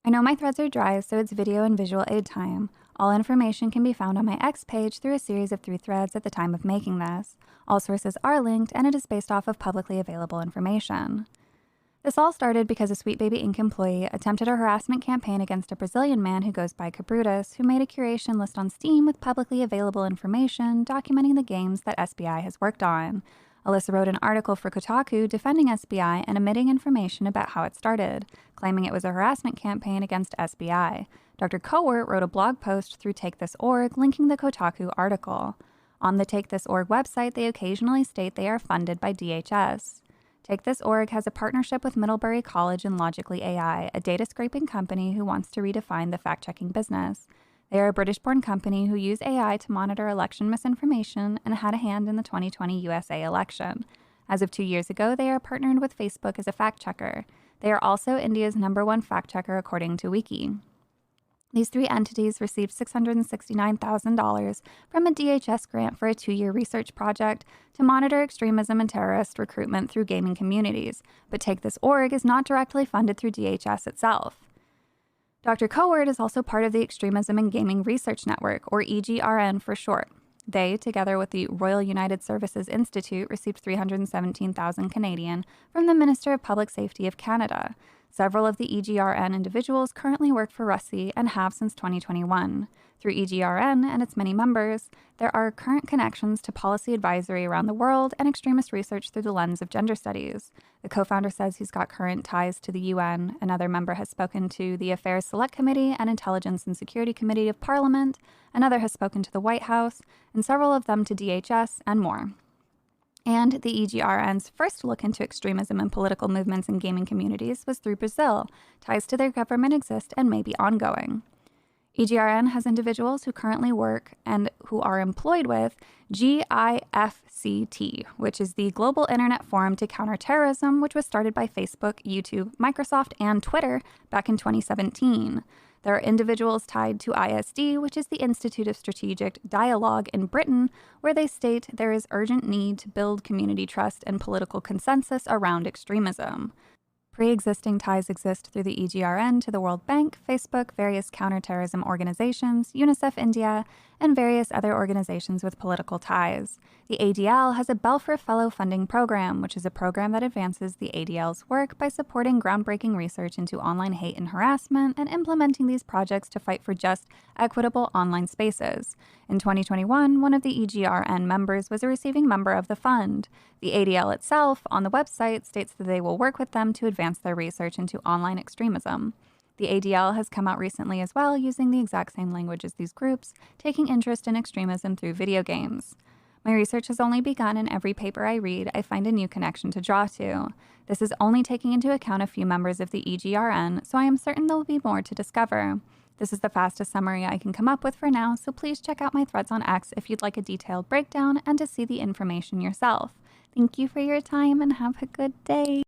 I know my threads are dry, so it's video and visual aid time. All information can be found on my X page through a series of 3 threads at the time of making this. All sources are linked, and it is based off of publicly available information. This all started because a Sweet Baby Inc. employee attempted a harassment campaign against a Brazilian man who goes by Cabrutus, who made a curation list on Steam with publicly available information documenting the games that SBI has worked on. Alyssa wrote an article for Kotaku defending SBI and omitting information about how it started, claiming it was a harassment campaign against SBI. Dr. Cowart wrote a blog post through TakeThis.org linking the Kotaku article. On the TakeThis.org website, they occasionally state they are funded by DHS. TakeThis.org has a partnership with Middlebury College and Logically AI, a data scraping company who wants to redefine the fact-checking business. They are a British-born company who use AI to monitor election misinformation and had a hand in the 2020 USA election. As of 2 years ago, they are partnered with Facebook as a fact-checker. They are also India's #1 fact-checker according to Wiki. These 3 entities received $669,000 from a DHS grant for a 2-year research project to monitor extremism and terrorist recruitment through gaming communities, but TakeThis.org is not directly funded through DHS itself. Dr. Cowart is also part of the Extremism and Gaming Research Network, or EGRN for short. They, together with the Royal United Services Institute, received $317,000 Canadian from the Minister of Public Safety of Canada. Several of the EGRN individuals currently work for RUSI and have since 2021. Through EGRN and its many members, there are current connections to policy advisory around the world and extremist research through the lens of gender studies. The co-founder says he's got current ties to the UN. Another member has spoken to the Affairs Select Committee and Intelligence and Security Committee of Parliament. Another has spoken to the White House, and several of them to DHS, and more. And the EGRN's first look into extremism and political movements in gaming communities was through Brazil. Ties to their government exist and may be ongoing. EGRN has individuals who currently work and who are employed with GIFCT, which is the Global Internet Forum to Counter Terrorism, which was started by Facebook, YouTube, Microsoft, and Twitter back in 2017. There are individuals tied to ISD, which is the Institute of Strategic Dialogue in Britain, where they state there is urgent need to build community trust and political consensus around extremism. Pre-existing ties exist through the EGRN to the World Bank, Facebook, various counterterrorism organizations, UNICEF India, and various other organizations with political ties. The ADL has a Belfer Fellow Funding Program, which is a program that advances the ADL's work by supporting groundbreaking research into online hate and harassment and implementing these projects to fight for just, equitable online spaces. In 2021, one of the EGRN members was a receiving member of the fund. The ADL itself, on the website, states that they will work with them to advance their research into online extremism. The ADL has come out recently as well, using the exact same language as these groups, taking interest in extremism through video games. My research has only begun, and every paper I read, I find a new connection to draw to. This is only taking into account a few members of the EGRN, so I am certain there will be more to discover. This is the fastest summary I can come up with for now, so please check out my threads on X if you'd like a detailed breakdown and to see the information yourself. Thank you for your time and have a good day.